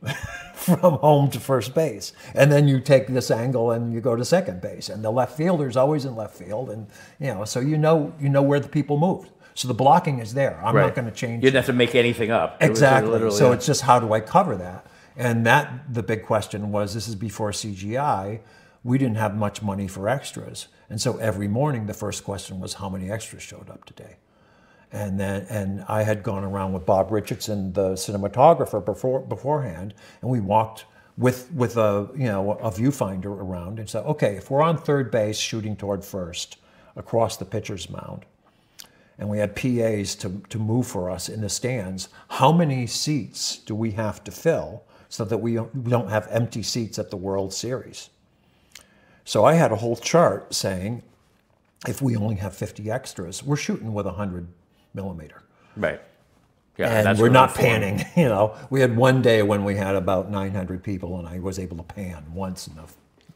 from home to first base. And then you take this angle and you go to second base. And the left fielder's always in left field. And, you know, so you know where the people moved. So the blocking is there. I'm not going to change. You didn't have to make anything up. Exactly. So it's just, how do I cover that? And the big question was, this is before CGI. We didn't have much money for extras. And so every morning, the first question was, how many extras showed up today? And I had gone around with Bob Richardson, the cinematographer, beforehand, and we walked with a viewfinder around and said, okay, if we're on third base shooting toward first across the pitcher's mound, and we had PAs to move for us in the stands, how many seats do we have to fill so that we don't have empty seats at the World Series? So I had a whole chart saying, if we only have 50 extras, we're shooting with 100 millimeter. Right. Yeah, and we're not panning. You know, we had one day when we had about 900 people, and I was able to pan once in the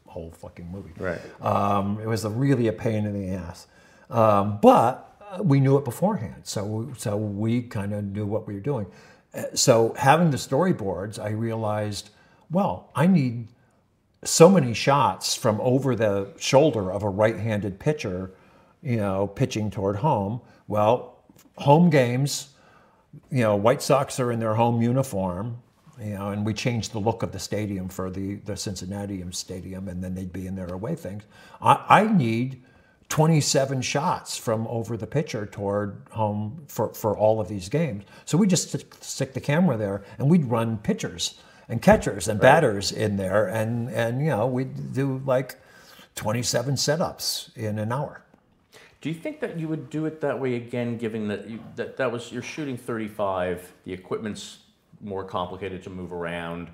whole fucking movie. Right. It was really a pain in the ass, but we knew it beforehand, so we kind of knew what we were doing. So having the storyboards, I realized, well, I need so many shots from over the shoulder of a right-handed pitcher, you know, pitching toward home. Well, home games, you know, White Sox are in their home uniform, you know, and we changed the look of the stadium for the Cincinnati Stadium, and then they'd be in their away things. I need 27 shots from over the pitcher toward home for all of these games. So we just stick the camera there, and we'd run pitchers and catchers and batters in there, and you know, we'd do like 27 setups in an hour. Do you think that you would do it that way again, given that that was, you're shooting 35, the equipment's more complicated to move around?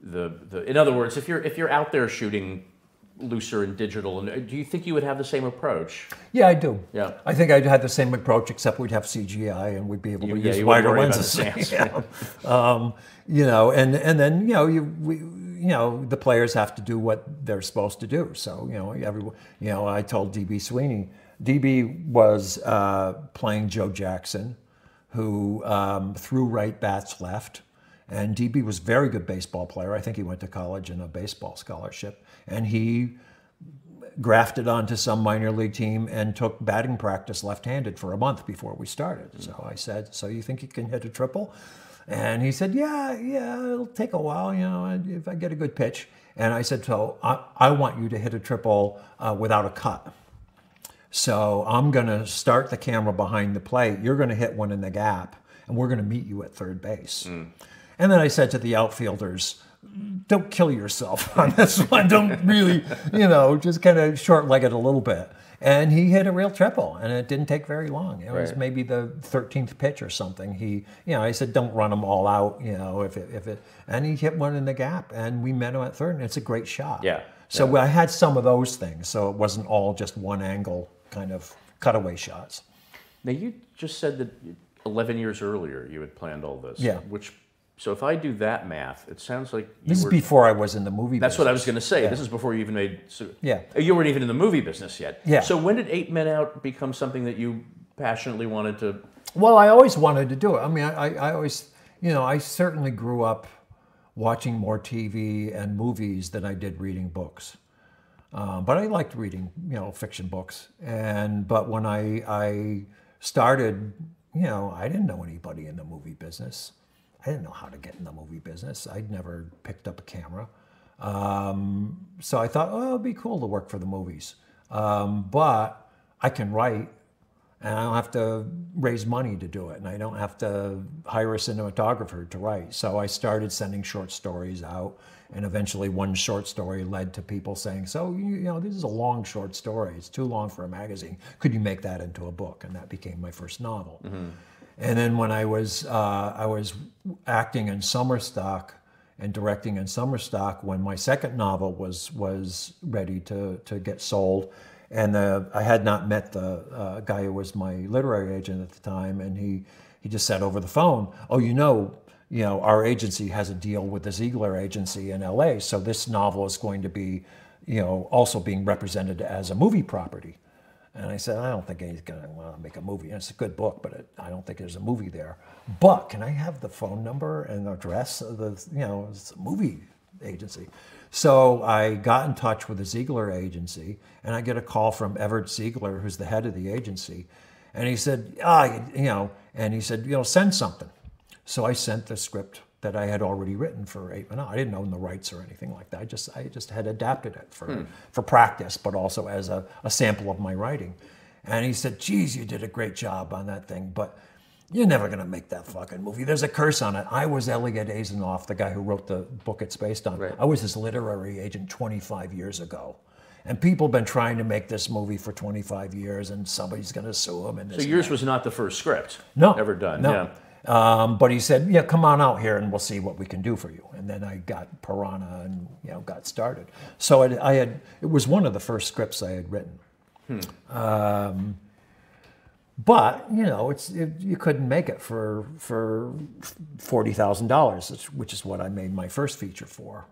In other words, if you're out there shooting looser and digital, and do you think you would have the same approach? Yeah, I do. Yeah, I think I'd have the same approach, except we'd have CGI and we'd be able to use wider lenses. You know, and then you know the players have to do what they're supposed to do. So you know, I told DB Sweeney. DB was playing Joe Jackson, who threw right, bats left. And DB was a very good baseball player. I think he went to college in a baseball scholarship. And he grafted onto some minor league team and took batting practice left-handed for a month before we started. So I said, so you think you can hit a triple? And he said, yeah, it'll take a while, you know, if I get a good pitch. And I said, so I want you to hit a triple without a cut. So I'm going to start the camera behind the plate. You're going to hit one in the gap, and we're going to meet you at third base. And then I said to the outfielders, don't kill yourself on this one. Don't really, you know, just kind of short-legged a little bit. And he hit a real triple, and it didn't take very long. It was maybe the 13th pitch or something. He, you know, I said, don't run them all out, you know, and he hit one in the gap, and we met him at third, and it's a great shot. Yeah. So I had some of those things, so it wasn't all just one angle kind of cutaway shots. Now, you just said that 11 years earlier you had planned all this. Yeah. So if I do that math, it sounds like this is before I was in the movie business. That's what I was going to say. Yeah. This is before you even made... Yeah. You weren't even in the movie business yet. Yeah. So when did 8 Men Out become something that you passionately wanted to... Well, I always wanted to do it. I mean, I always... You know, I certainly grew up watching more TV and movies than I did reading books. But I liked reading, you know, fiction books. But when I started, you know, I didn't know anybody in the movie business. I didn't know how to get in the movie business. I'd never picked up a camera. So I thought, oh, it'd be cool to work for the movies. But I can write, and I don't have to raise money to do it, and I don't have to hire a cinematographer to write. So I started sending short stories out, and eventually one short story led to people saying, so, you know, this is a long short story. It's too long for a magazine. Could you make that into a book? And that became my first novel. And then when I was acting in Summer Stock and directing in summer stock when my second novel was ready to get sold. And I had not met the guy who was my literary agent at the time, and he just said over the phone, "Oh, our agency has a deal with the Ziegler agency in LA, so this novel is going to be, also being represented as a movie property." And I said, "I don't think he's going to want to make a movie. It's a good book, but I don't think there's a movie there. But can I have the phone number and address of it's a movie agency?" So I got in touch with the Ziegler agency, and I get a call from Everett Ziegler, who's the head of the agency, and he said, send something. So I sent the script that I had already written for 8 Men Out. I didn't own the rights or anything like that. I just had adapted it for practice, but also as a sample of my writing. And he said, "Geez, you did a great job on that thing, but you're never going to make that fucking movie. There's a curse on it." I was Elliot Azanoff, the guy who wrote the book it's based on. Right. I was his literary agent 25 years ago. And people have been trying to make this movie for 25 years, and somebody's going to sue them. So yours was not the first script ever done? No. Yeah. But he said, "Yeah, come on out here and we'll see what we can do for you." And then I got Piranha and got started. So it was one of the first scripts I had written. But you couldn't make it for $40,000, which is what I made my first feature for.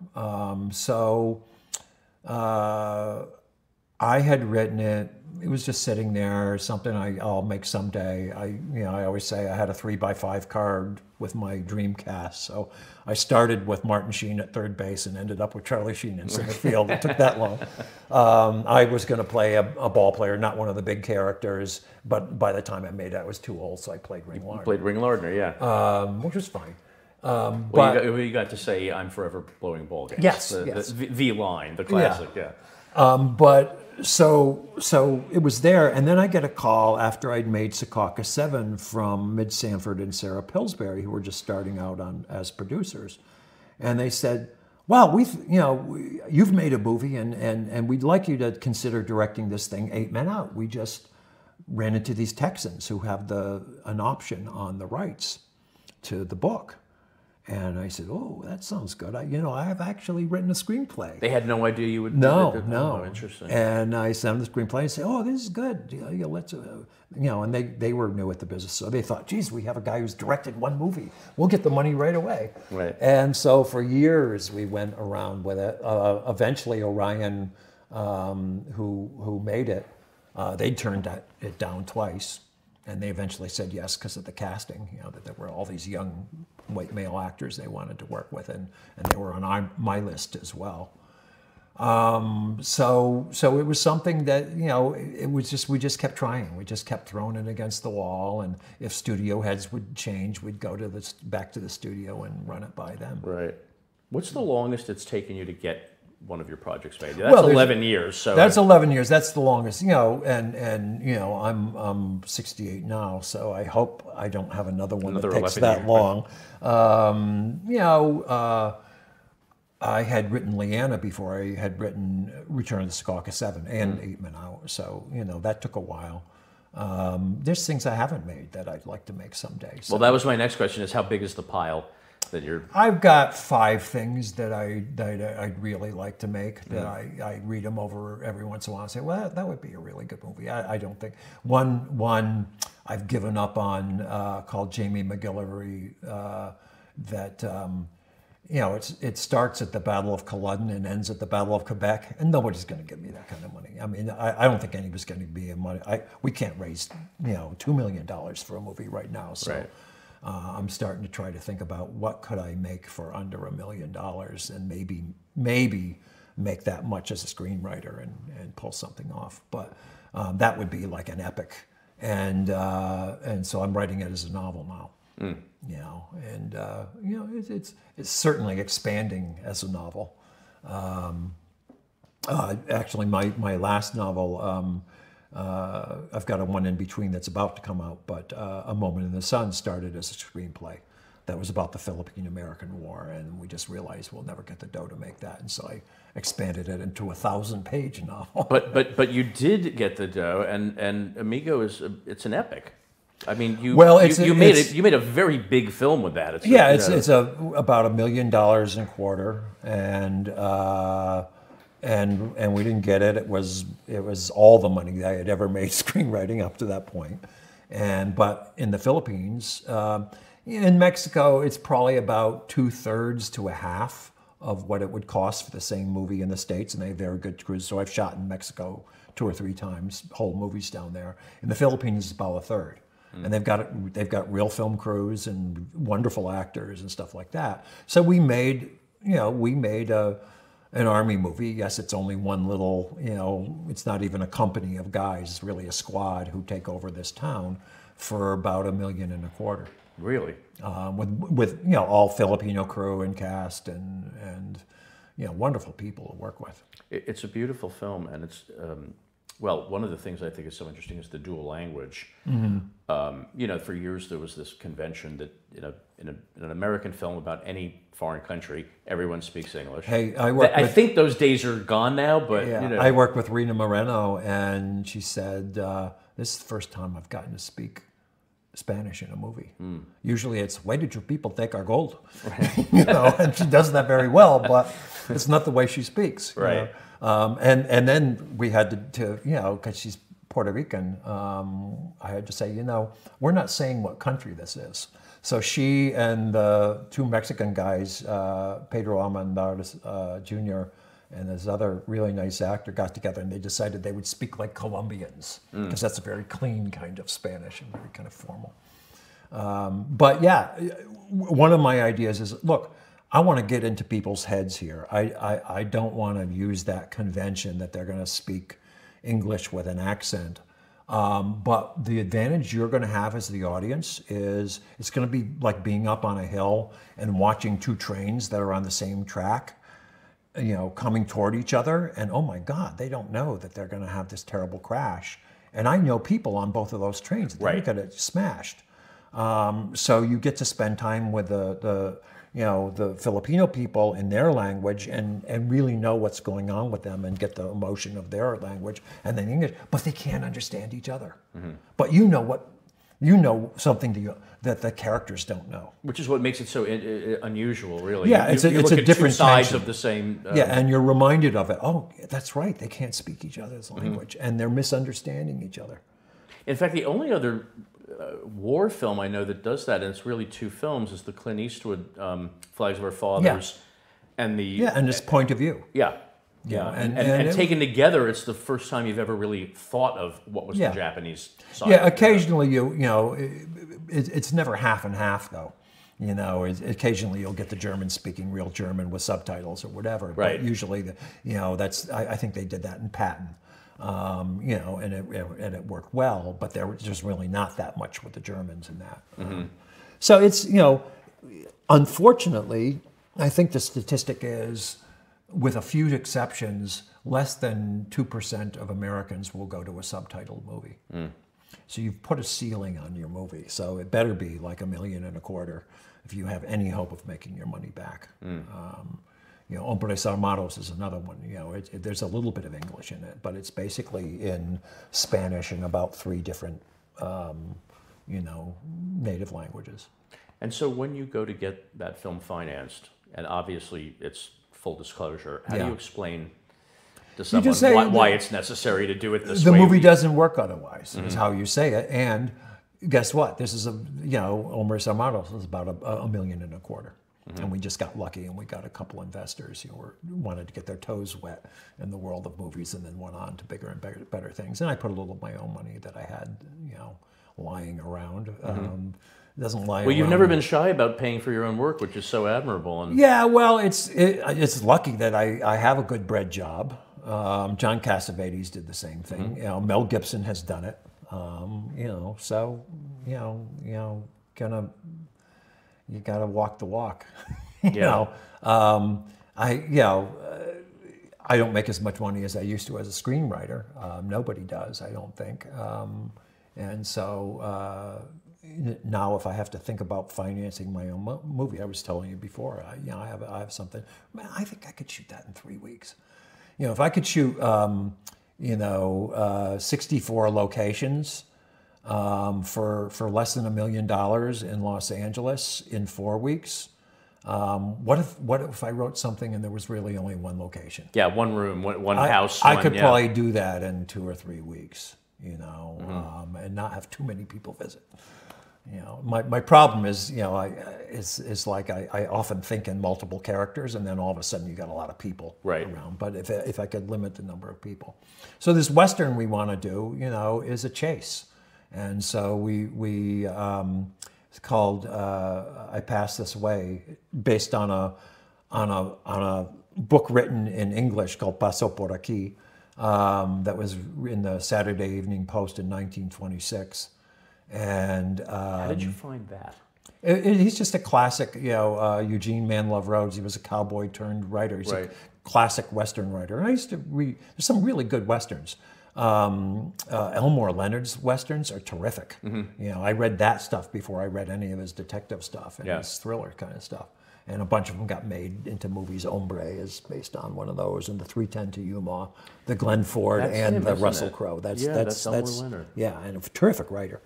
I had written it. It was just sitting there, something I'll make someday. I always say I had a 3x5 card with my dream cast. So I started with Martin Sheen at third base and ended up with Charlie Sheen in center field. It took that long. I was going to play a ball player, not one of the big characters, but by the time I made it, I was too old, so I played Ring Lardner. You played Ring Lardner, yeah. Which was fine. But you got to say, "I'm forever blowing ball games." Yes, the line, the classic, yeah. But so it was there, and then I get a call after I'd made Secaucus 7 from Mid Sanford and Sarah Pillsbury, who were just starting out as producers, and they said, "Well, you've made a movie, and we'd like you to consider directing this thing, 8 Men Out. We just ran into these Texans who have an option on the rights to the book." And I said, "Oh, that sounds good. I have actually written a screenplay." They had no idea you would. No. Oh, interesting. And I sent them the screenplay and said, "Oh, this is good. Let's, And they were new at the business, so they thought, "Geez, we have a guy who's directed one movie. We'll get the money right away." Right. And so for years we went around with it. Eventually, Orion, who made it, they turned it down twice. And they eventually said yes because of the casting, that there were all these young white male actors they wanted to work with, and they were on my list as well. So it was something that, we just kept trying. We just kept throwing it against the wall, and if studio heads would change, we'd go back to the studio and run it by them. Right. What's the longest it's taken you to get one of your projects made? That's 11 years. So that's 11 years. That's the longest, and I'm 68 now, so I hope I don't have another one that takes that long. I had written Leanna before I had written Return of the Secaucus 7 and 8 Men Out, so that took a while. There's things I haven't made that I'd like to make someday. So. Well, that was my next question: is how big is the pile that you're? I've got 5 things that I'd really like to make. That I read them over every once in a while and say, "Well, that would be a really good movie." I don't think one I've given up on called Jamie McGillivray. It starts at the Battle of Culloden and ends at the Battle of Quebec, and nobody's going to give me that kind of money. I mean, I don't think anybody's going to be money. We can't raise $2 million for a movie right now. So right. I'm starting to try to think about what could I make for under $1 million, and maybe make that much as a screenwriter and pull something off. But that would be like an epic, and so I'm writing it as a novel now. It's certainly expanding as a novel. Actually, my last novel, I've got one in between that's about to come out, but A Moment in the Sun started as a screenplay that was about the Philippine-American War, and we just realized we'll never get the dough to make that, and so I expanded it into a 1,000-page novel. But you did get the dough, and Amigo it's an epic. I mean, you you made a very big film with that. It's about $1 million and a quarter, and we didn't get it. It was all the money I had ever made screenwriting up to that point, but in the Philippines, in Mexico, it's probably about 2/3 to a half of what it would cost for the same movie in the States, and they have very good crews. So I've shot in Mexico 2 or 3 times, whole movies down there. In the Philippines, it's about 1/3. And they've got real film crews and wonderful actors and stuff like that. So we made an army movie. Yes, it's only one little, it's not even a company of guys. It's really a squad who take over this town for about $1 million and a quarter. Really? With all Filipino crew and cast and wonderful people to work with. It's a beautiful film, and it's. Well, one of the things I think is so interesting is the dual language. For years there was this convention that in an American film about any foreign country, everyone speaks English. Hey, I think those days are gone now, but I worked with Rita Moreno, and she said, "This is the first time I've gotten to speak Spanish in a movie. Usually it's, why did your people take our gold?" And she does that very well, but it's not the way she speaks. Right. And then we had to because she's Puerto Rican, I had to say, we're not saying what country this is. So she and the 2 Mexican guys, Pedro Almendarez Jr. and this other really nice actor got together, and they decided they would speak like Colombians, because that's a very clean kind of Spanish and very kind of formal. But yeah, one of my ideas is, look, I want to get into people's heads here. I don't want to use that convention that they're going to speak English with an accent. But the advantage you're going to have as the audience is it's going to be like being up on a hill and watching 2 trains that are on the same track, coming toward each other. And oh my God, they don't know that they're going to have this terrible crash. And I know people on both of those trains that are going to get smashed. So you get to spend time with the Filipino people in their language and really know what's going on with them and get the emotion of their language, and then English, but they can't understand each other. But something that the characters don't know. Which is what makes it so unusual, really. Yeah, it's a different 2 sides tension of the same... and you're reminded of it. Oh, that's right, they can't speak each other's language, and they're misunderstanding each other. In fact, the only other war film I know that does that, and it's really 2 films, is the Clint Eastwood Flags of Our Fathers, and his point of view. And taken together, it's the first time you've ever really thought of what was the Japanese side. Yeah, occasionally it's never half and half though. Occasionally you'll get the German speaking real German with subtitles or whatever. Right. But usually, I think they did that in Patton. And it worked well, but there was just really not that much with the Germans in that. So it's, unfortunately, I think the statistic is, with a few exceptions, less than 2% of Americans will go to a subtitled movie. So you've put a ceiling on your movie, so it better be like $1 million and a quarter if you have any hope of making your money back. Hombres Armados is another one. There's a little bit of English in it, but it's basically in Spanish and about 3 different, native languages. And so when you go to get that film financed, and obviously it's full disclosure, how do you explain to someone why it's necessary to do it this way? The movie doesn't work otherwise, is how you say it. And guess what? This is Hombres Armados is about $1 million and a quarter. And we just got lucky, and we got a couple investors who wanted to get their toes wet in the world of movies, and then went on to bigger and better things. And I put a little of my own money that I had, lying around. It doesn't lie. Well, you've never been shy about paying for your own work, which is so admirable. And yeah, well, it's lucky that I have a good bread job. John Cassavetes did the same thing. Mel Gibson has done it. You gotta walk the walk. I don't make as much money as I used to as a screenwriter. Nobody does, I don't think. And so now, if I have to think about financing my own movie, I was telling you before, I have something. Man, I think I could shoot that in 3 weeks. If I could shoot, 64 locations. for less than $1 million in Los Angeles in 4 weeks. What if I wrote something and there was really only one location? Yeah, one room, one house. I could probably do that in 2 or 3 weeks, and not have too many people visit. My problem is, it's like I often think in multiple characters, and then all of a sudden you got a lot of people around. But if I could limit the number of people, so this Western we want to do, is a chase, and so we it's called I Pass This Way, based on a book written in English called Paso por Aquí, that was in the Saturday Evening Post in 1926. And how did you find that? He's just a classic, Eugene Manlove Rhodes. He was a cowboy turned writer. He's a classic Western writer. And I used to read, there's some really good Westerns. Elmore Leonard's Westerns are terrific. I read that stuff before I read any of his detective stuff and his thriller kind of stuff. And a bunch of them got made into movies. Hombre is based on one of those, and the 3:10 to Yuma, the Glenn Ford, and the Russell Crowe. That's Elmore Leonard. Yeah, and a terrific writer.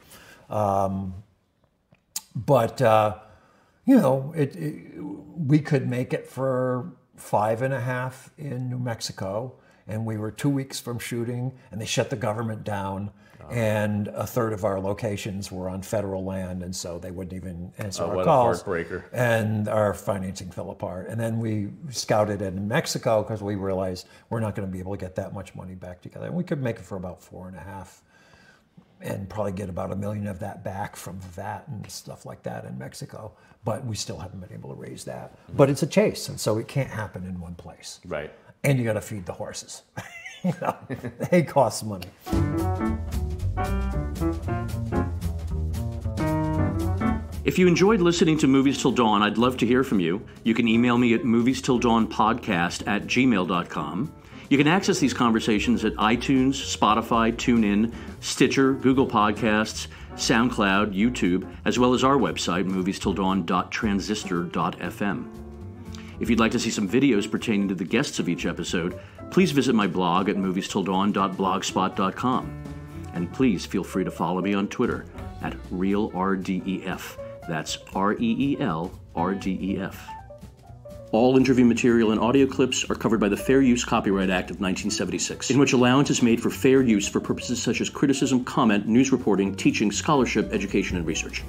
We could make it for 5.5 in New Mexico, and we were 2 weeks from shooting, and they shut the government down, and a third of our locations were on federal land, and so they wouldn't even answer our calls. What a heartbreaker. And our financing fell apart. And then we scouted it in Mexico because we realized we're not going to be able to get that much money back together. And we could make it for about 4.5. And probably get about $1 million of that back from VAT and stuff like that in Mexico. But we still haven't been able to raise that. But it's a chase, and so it can't happen in one place. Right. And you got to feed the horses. They cost money. If you enjoyed listening to Movies Till Dawn, I'd love to hear from you. You can email me at moviestilldawnpodcast@gmail.com. You can access these conversations at iTunes, Spotify, TuneIn, Stitcher, Google Podcasts, SoundCloud, YouTube, as well as our website, moviestilldawn.transistor.fm. If you'd like to see some videos pertaining to the guests of each episode, please visit my blog at moviestilldawn.blogspot.com. And please feel free to follow me on Twitter at ReelRDEF. That's ReelRDEF. All interview material and audio clips are covered by the Fair Use Copyright Act of 1976, in which allowance is made for fair use for purposes such as criticism, comment, news reporting, teaching, scholarship, education, and research.